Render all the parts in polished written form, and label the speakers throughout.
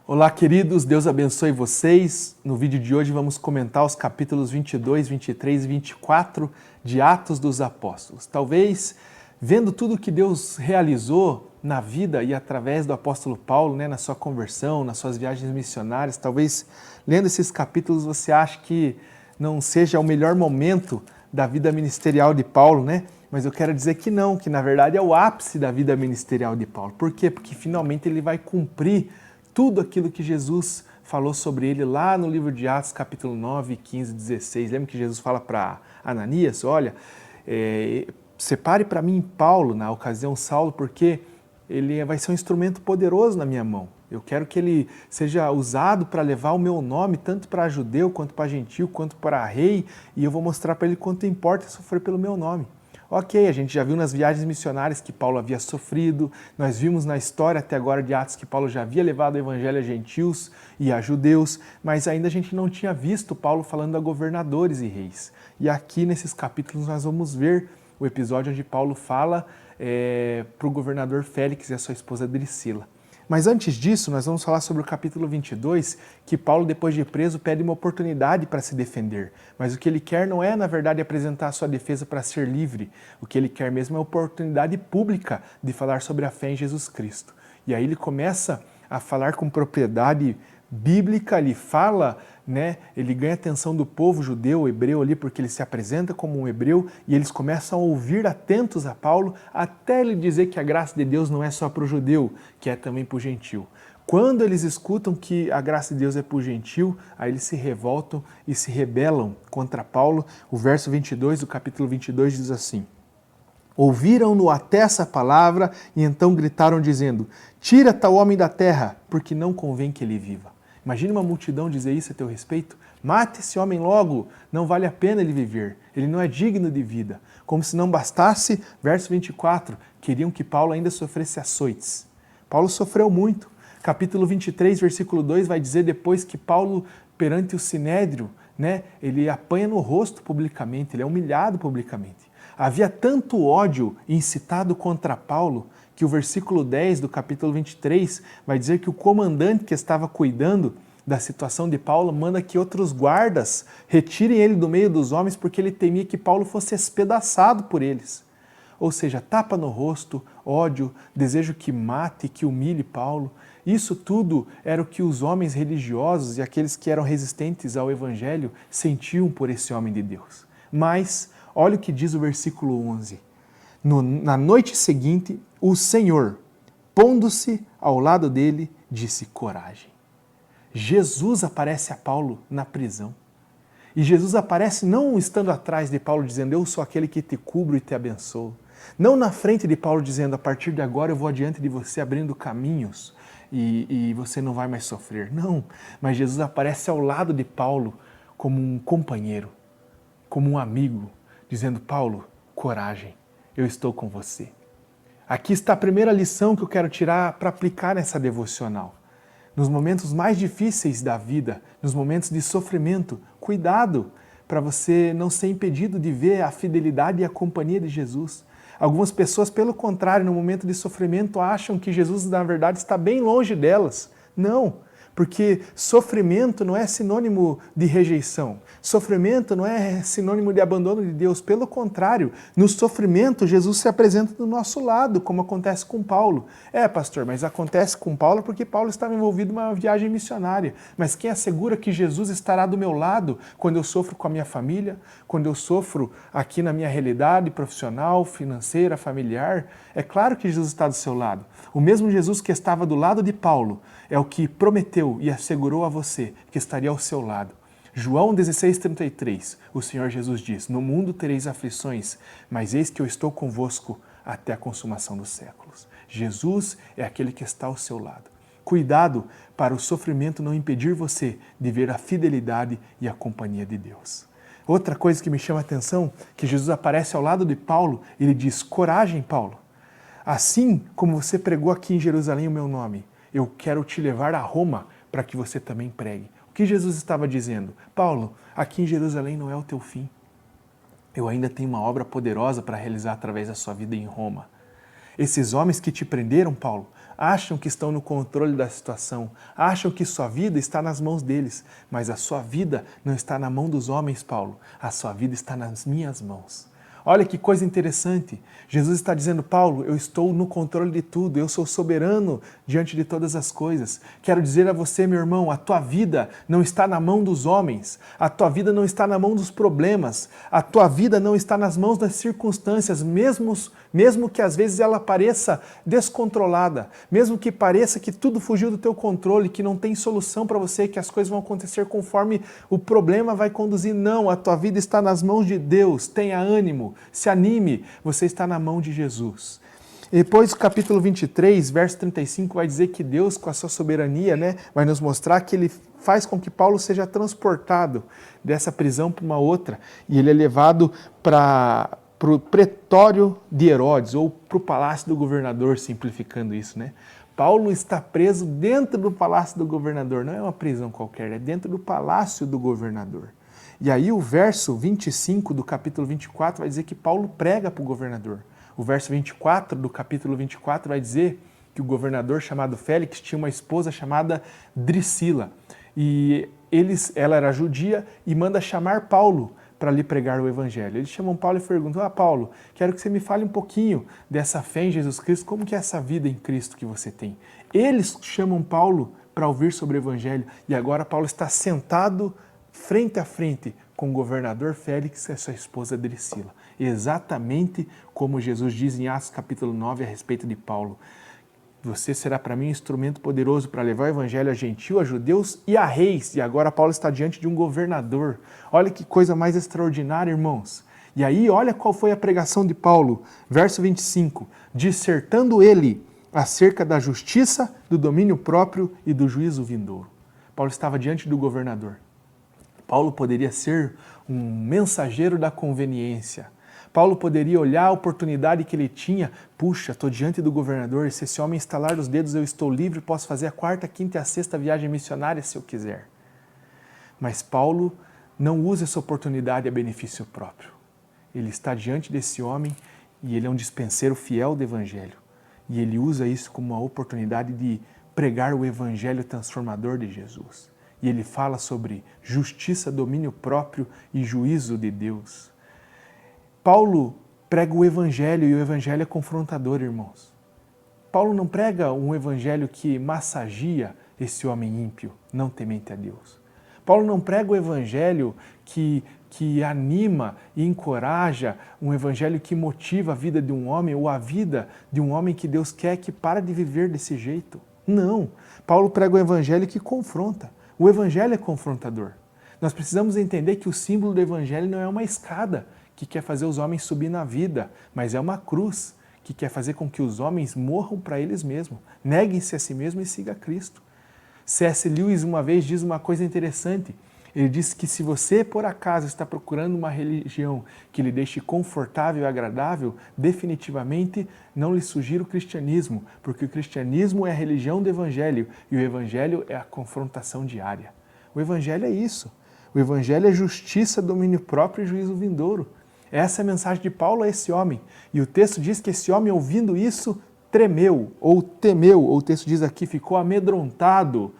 Speaker 1: Olá, queridos, Deus abençoe vocês. No vídeo de hoje vamos comentar os capítulos 22, 23 e 24 de Atos dos Apóstolos. Talvez, vendo tudo que Deus realizou na vida e através do apóstolo Paulo, na sua conversão, nas suas viagens missionárias, talvez lendo esses capítulos você ache que não seja o melhor momento da vida ministerial de Paulo, Mas eu quero dizer que não, que na verdade é o ápice da vida ministerial de Paulo. Por quê? Porque finalmente ele vai cumprir tudo aquilo que Jesus falou sobre ele lá no livro de Atos, capítulo 9, 15, 16. Lembra que Jesus fala para Ananias, olha, separe para mim Paulo, na ocasião Saulo, porque ele vai ser um instrumento poderoso na minha mão. Eu quero que ele seja usado para levar o meu nome, tanto para judeu, quanto para gentil, quanto para rei, e eu vou mostrar para ele quanto importa sofrer pelo meu nome. Ok, a gente já viu nas viagens missionárias que Paulo havia sofrido, nós vimos na história até agora de Atos que Paulo já havia levado o evangelho a gentios e a judeus, mas ainda a gente não tinha visto Paulo falando a governadores e reis. E aqui nesses capítulos nós vamos ver o episódio onde Paulo fala para o governador Félix e a sua esposa Drusila. Mas antes disso, nós vamos falar sobre o capítulo 22, que Paulo, depois de preso, pede uma oportunidade para se defender. Mas o que ele quer não é, na verdade, apresentar a sua defesa para ser livre. O que ele quer mesmo é a oportunidade pública de falar sobre a fé em Jesus Cristo. E aí ele começa a falar com propriedade bíblica, ele fala, ele ganha a atenção do povo judeu, hebreu ali, porque ele se apresenta como um hebreu e eles começam a ouvir atentos a Paulo, até ele dizer que a graça de Deus não é só para o judeu, que é também para o gentil. Quando eles escutam que a graça de Deus é para o gentil, aí eles se revoltam e se rebelam contra Paulo. O verso 22 do capítulo 22 diz assim: ouviram-no até essa palavra e então gritaram dizendo: tira tal homem da terra, porque não convém que ele viva. Imagina uma multidão dizer isso a teu respeito. Mate esse homem logo, não vale a pena ele viver. Ele não é digno de vida. Como se não bastasse, verso 24, queriam que Paulo ainda sofresse açoites. Paulo sofreu muito. Capítulo 23, versículo 2 vai dizer depois que Paulo, perante o sinédrio, ele apanha no rosto publicamente, ele é humilhado publicamente. Havia tanto ódio incitado contra Paulo que o versículo 10 do capítulo 23 vai dizer que o comandante que estava cuidando da situação de Paulo manda que outros guardas retirem ele do meio dos homens porque ele temia que Paulo fosse espedaçado por eles. Ou seja, tapa no rosto, ódio, desejo que mate, que humilhe Paulo. Isso tudo era o que os homens religiosos e aqueles que eram resistentes ao evangelho sentiam por esse homem de Deus. Mas olha o que diz o versículo 11. Na noite seguinte, o Senhor, pondo-se ao lado dele, disse: coragem. Jesus aparece a Paulo na prisão. E Jesus aparece não estando atrás de Paulo dizendo: eu sou aquele que te cubro e te abençoo. Não na frente de Paulo dizendo: a partir de agora eu vou adiante de você abrindo caminhos e você não vai mais sofrer. Não, mas Jesus aparece ao lado de Paulo como um companheiro, como um amigo, dizendo: Paulo, coragem, eu estou com você. Aqui está a primeira lição que eu quero tirar para aplicar nessa devocional. Nos momentos mais difíceis da vida, nos momentos de sofrimento, cuidado para você não ser impedido de ver a fidelidade e a companhia de Jesus. Algumas pessoas, pelo contrário, no momento de sofrimento, acham que Jesus, na verdade, está bem longe delas. Não, porque sofrimento não é sinônimo de rejeição. Sofrimento não é sinônimo de abandono de Deus. Pelo contrário, no sofrimento, Jesus se apresenta do nosso lado, como acontece com Paulo. Pastor, mas acontece com Paulo porque Paulo estava envolvido em uma viagem missionária. Mas quem assegura que Jesus estará do meu lado quando eu sofro com a minha família, quando eu sofro aqui na minha realidade profissional, financeira, familiar? É claro que Jesus está do seu lado. O mesmo Jesus que estava do lado de Paulo é o que prometeu e assegurou a você que estaria ao seu lado. João 16,33, o Senhor Jesus diz: no mundo tereis aflições, mas eis que eu estou convosco até a consumação dos séculos. Jesus é aquele que está ao seu lado. Cuidado para o sofrimento não impedir você de ver a fidelidade e a companhia de Deus. Outra coisa que me chama a atenção, que Jesus aparece ao lado de Paulo, ele diz: coragem, Paulo. Assim como você pregou aqui em Jerusalém o meu nome, eu quero te levar a Roma para que você também pregue. O que Jesus estava dizendo? Paulo, aqui em Jerusalém não é o teu fim. Eu ainda tenho uma obra poderosa para realizar através da sua vida em Roma. Esses homens que te prenderam, Paulo, acham que estão no controle da situação, acham que sua vida está nas mãos deles, mas a sua vida não está na mão dos homens, Paulo, a sua vida está nas minhas mãos. Olha que coisa interessante. Jesus está dizendo, Paulo, eu estou no controle de tudo, eu sou soberano diante de todas as coisas. Quero dizer a você, meu irmão, a tua vida não está na mão dos homens, a tua vida não está na mão dos problemas, a tua vida não está nas mãos das circunstâncias, mesmo que às vezes ela pareça descontrolada, mesmo que pareça que tudo fugiu do teu controle, que não tem solução para você, que as coisas vão acontecer conforme o problema vai conduzir. Não, a tua vida está nas mãos de Deus, tenha ânimo, se anime, você está na mão de Jesus. E depois o capítulo 23, verso 35, vai dizer que Deus, com a sua soberania, vai nos mostrar que Ele faz com que Paulo seja transportado dessa prisão para uma outra, e ele é levado para o pretório de Herodes, ou para o palácio do governador, simplificando isso, Paulo está preso dentro do palácio do governador, não é uma prisão qualquer, é dentro do palácio do governador. E aí o verso 25 do capítulo 24 vai dizer que Paulo prega para o governador. O verso 24 do capítulo 24 vai dizer que o governador chamado Félix tinha uma esposa chamada Drusila. E ela era judia e manda chamar Paulo para lhe pregar o evangelho. Eles chamam Paulo e perguntam, Paulo, quero que você me fale um pouquinho dessa fé em Jesus Cristo, como que é essa vida em Cristo que você tem. Eles chamam Paulo para ouvir sobre o evangelho e agora Paulo está sentado frente a frente com o governador Félix e a sua esposa Drusila. Exatamente como Jesus diz em Atos capítulo 9 a respeito de Paulo. Você será para mim um instrumento poderoso para levar o evangelho a gentil, a judeus e a reis. E agora Paulo está diante de um governador. Olha que coisa mais extraordinária, irmãos. E aí, olha qual foi a pregação de Paulo. Verso 25. Dissertando ele acerca da justiça, do domínio próprio e do juízo vindouro. Paulo estava diante do governador. Paulo poderia ser um mensageiro da conveniência. Paulo poderia olhar a oportunidade que ele tinha. Puxa, estou diante do governador, se esse homem estalar os dedos, eu estou livre, posso fazer a 4ª, 5ª e a 6ª viagem missionária se eu quiser. Mas Paulo não usa essa oportunidade a benefício próprio. Ele está diante desse homem e ele é um dispenseiro fiel do evangelho. E ele usa isso como uma oportunidade de pregar o evangelho transformador de Jesus. E ele fala sobre justiça, domínio próprio e juízo de Deus. Paulo prega o evangelho e o evangelho é confrontador, irmãos. Paulo não prega um evangelho que massageia esse homem ímpio, não temente a Deus. Paulo não prega o evangelho que anima e encoraja, um evangelho que motiva a vida de um homem ou a vida de um homem que Deus quer que para de viver desse jeito. Não. Paulo prega o evangelho que confronta. O evangelho é confrontador. Nós precisamos entender que o símbolo do evangelho não é uma escada que quer fazer os homens subir na vida, mas é uma cruz que quer fazer com que os homens morram para eles mesmos, neguem-se a si mesmos e sigam Cristo. C.S. Lewis uma vez diz uma coisa interessante. Ele diz que se você, por acaso, está procurando uma religião que lhe deixe confortável e agradável, definitivamente não lhe sugiro o cristianismo, porque o cristianismo é a religião do evangelho e o evangelho é a confrontação diária. O evangelho é isso. O evangelho é justiça, domínio próprio e juízo vindouro. Essa é a mensagem de Paulo a esse homem. E o texto diz que esse homem, ouvindo isso, tremeu ou temeu, ou o texto diz aqui, ficou amedrontado,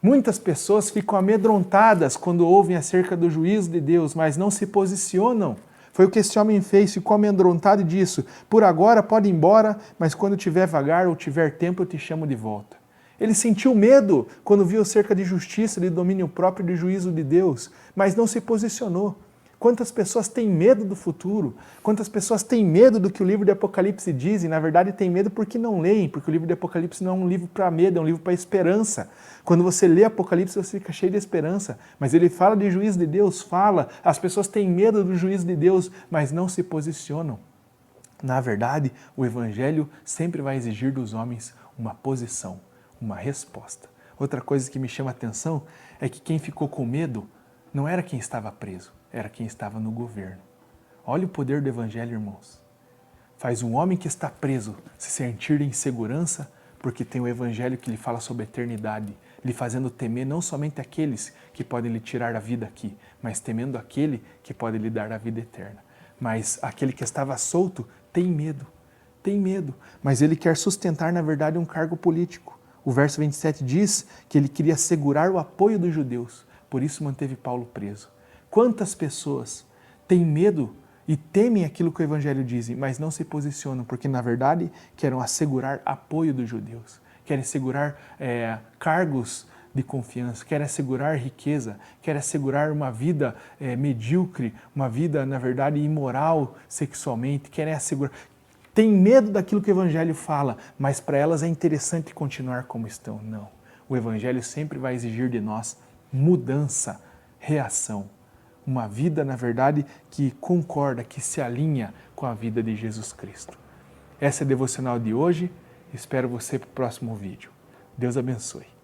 Speaker 1: Muitas pessoas ficam amedrontadas quando ouvem acerca do juízo de Deus, mas não se posicionam. Foi o que esse homem fez, ficou amedrontado e disse, por agora pode ir embora, mas quando tiver vagar ou tiver tempo eu te chamo de volta. Ele sentiu medo quando viu acerca de justiça, de domínio próprio e de juízo de Deus, mas não se posicionou. Quantas pessoas têm medo do futuro? Quantas pessoas têm medo do que o livro de Apocalipse diz? E na verdade têm medo porque não leem, porque o livro de Apocalipse não é um livro para medo, é um livro para esperança. Quando você lê Apocalipse, você fica cheio de esperança. Mas ele fala de juízo de Deus, fala. As pessoas têm medo do juízo de Deus, mas não se posicionam. Na verdade, o Evangelho sempre vai exigir dos homens uma posição, uma resposta. Outra coisa que me chama a atenção é que quem ficou com medo não era quem estava preso, era quem estava no governo. Olha o poder do Evangelho, irmãos. Faz um homem que está preso se sentir em segurança porque tem o Evangelho que lhe fala sobre a eternidade, lhe fazendo temer não somente aqueles que podem lhe tirar a vida aqui, mas temendo aquele que pode lhe dar a vida eterna. Mas aquele que estava solto tem medo tem medo, mas ele quer sustentar, na verdade, um cargo político. O verso 27 diz que ele queria assegurar o apoio dos judeus, por isso manteve Paulo preso. Quantas pessoas têm medo e temem aquilo que o Evangelho diz, mas não se posicionam, porque na verdade querem assegurar apoio dos judeus, querem assegurar cargos de confiança, querem assegurar riqueza, querem assegurar uma vida medíocre, uma vida, na verdade, imoral sexualmente, querem assegurar... Tem medo daquilo que o Evangelho fala, mas para elas é interessante continuar como estão. Não. O Evangelho sempre vai exigir de nós mudança, reação. Uma vida, na verdade, que concorda, que se alinha com a vida de Jesus Cristo. Essa é a devocional de hoje. Espero você para o próximo vídeo. Deus abençoe.